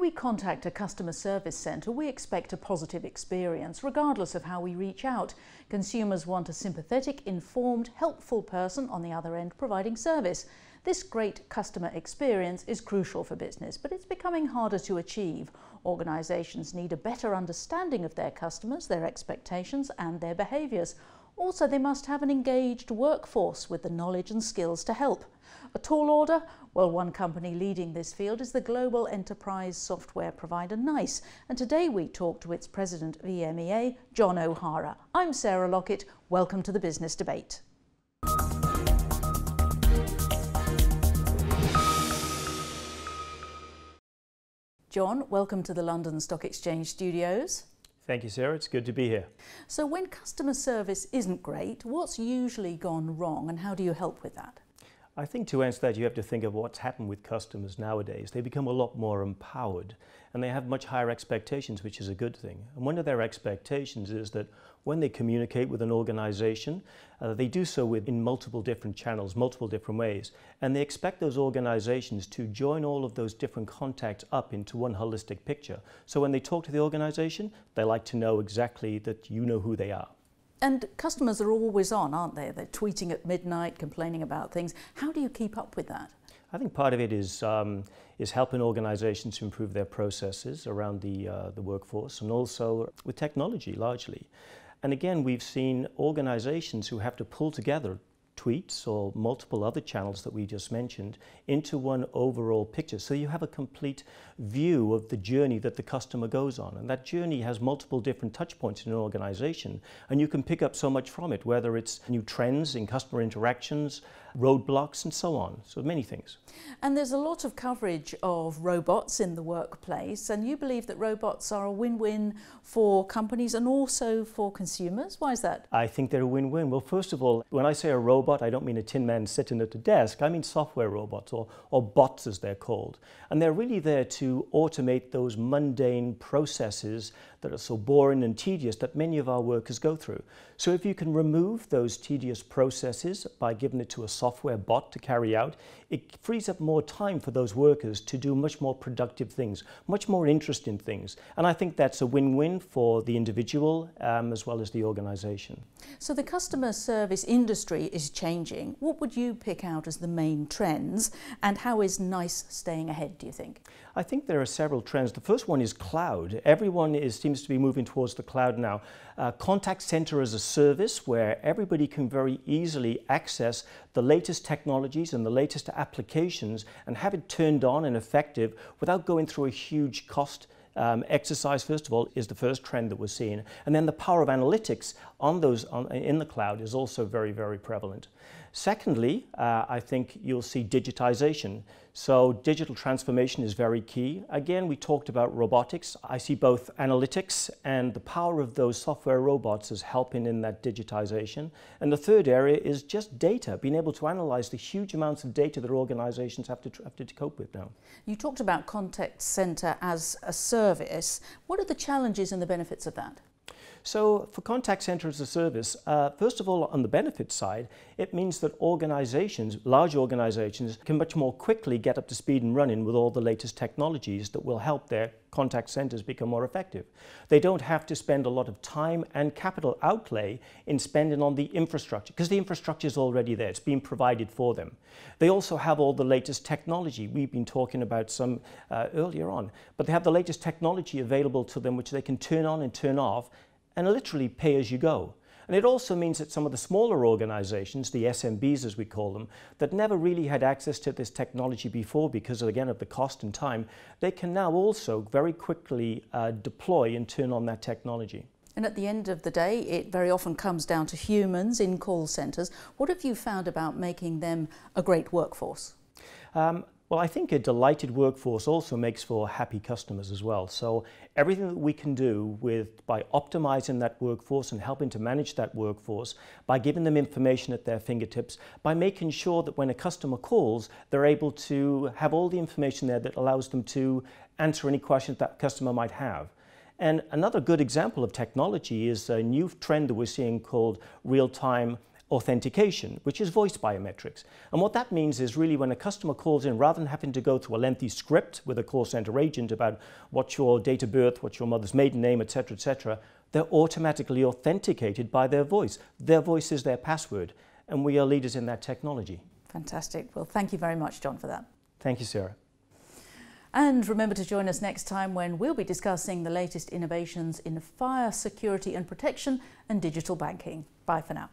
we contact a customer service centre, we expect a positive experience, regardless of how we reach out. Consumers want a sympathetic, informed, helpful person on the other end providing service. This great customer experience is crucial for business, but it's becoming harder to achieve. Organisations need a better understanding of their customers, their expectations and their behaviours. Also, they must have an engaged workforce with the knowledge and skills to help. A tall order? Well, one company leading this field is the global enterprise software provider NICE, and today we talk to its president of EMEA, John O'Hara. I'm Sarah Lockett. Welcome to the Business Debate. John, welcome to the London Stock Exchange studios. Thank you, Sarah. It's good to be here. So when customer service isn't great, what's usually gone wrong and how do you help with that? I think to answer that, you have to think of what's happened with customers nowadays. They become a lot more empowered and they have much higher expectations, which is a good thing. And one of their expectations is that when they communicate with an organization, they do so in multiple different channels, multiple different ways. And they expect those organizations to join all of those different contacts up into one holistic picture. So when they talk to the organization, they like to know exactly that you know who they are. And customers are always on, aren't they? They're tweeting at midnight, complaining about things. How do you keep up with that? I think part of it is helping organizations to improve their processes around the workforce and also with technology largely. And again, we've seen organizations who have to pull together tweets or multiple other channels that we just mentioned into one overall picture. So you have a complete view of the journey that the customer goes on. And that journey has multiple different touch points in an organization. And you can pick up so much from it, whether it's new trends in customer interactions, roadblocks, and so on. So many things. And there's a lot of coverage of robots in the workplace. And you believe that robots are a win-win for companies and also for consumers. Why is that? I think they're a win-win. Well, first of all, when I say a robot, I don't mean a tin man sitting at a desk. I mean software robots or bots as they're called. And they're really there to automate those mundane processes that are so boring and tedious that many of our workers go through. So if you can remove those tedious processes by giving it to a software bot to carry out, it frees up more time for those workers to do much more productive things, much more interesting things. And I think that's a win-win for the individual as well as the organization. So the customer service industry is changing. What would you pick out as the main trends and how is NICE staying ahead, do you think? I think there are several trends. The first one is cloud. Everyone seems to be moving towards the cloud now. Contact center as a service where everybody can very easily access the latest technologies and the latest applications and have it turned on and effective without going through a huge cost exercise, first of all, is the first trend that we're seeing. And then the power of analytics in the cloud is also very, very prevalent. Secondly, I think you'll see digitization. So digital transformation is very key. Again, we talked about robotics. I see both analytics and the power of those software robots as helping in that digitization. And the third area is just data, being able to analyze the huge amounts of data that organizations have to cope with now. You talked about contact center as a service. What are the challenges and the benefits of that? So for contact center as a service, first of all, on the benefit side, it means that organizations, large organizations, can much more quickly get up to speed and running with all the latest technologies that will help their contact centers become more effective. They don't have to spend a lot of time and capital outlay in spending on the infrastructure, because the infrastructure is already there. It's being provided for them. They also have all the latest technology. We've been talking about some earlier on, but they have the latest technology available to them which they can turn on and turn off and literally pay as you go. And it also means that some of the smaller organizations, the SMBs as we call them, that never really had access to this technology before because, again, of the cost and time, they can now also very quickly deploy and turn on that technology. And at the end of the day, it very often comes down to humans in call centres. What have you found about making them a great workforce? Well, I think a delighted workforce also makes for happy customers as well. So everything that we can do by optimizing that workforce and helping to manage that workforce, by giving them information at their fingertips, by making sure that when a customer calls, they're able to have all the information there that allows them to answer any questions that customer might have. And another good example of technology is a new trend that we're seeing called real-time authentication, which is voice biometrics. And what that means is really when a customer calls in, rather than having to go through a lengthy script with a call center agent about what's your date of birth, what's your mother's maiden name, etc., they're automatically authenticated by their voice. Their voice is their password, and we are leaders in that technology. Fantastic. Well, thank you very much, John, for that. Thank you, Sarah. And remember to join us next time when we'll be discussing the latest innovations in fire security and protection and digital banking. Bye for now.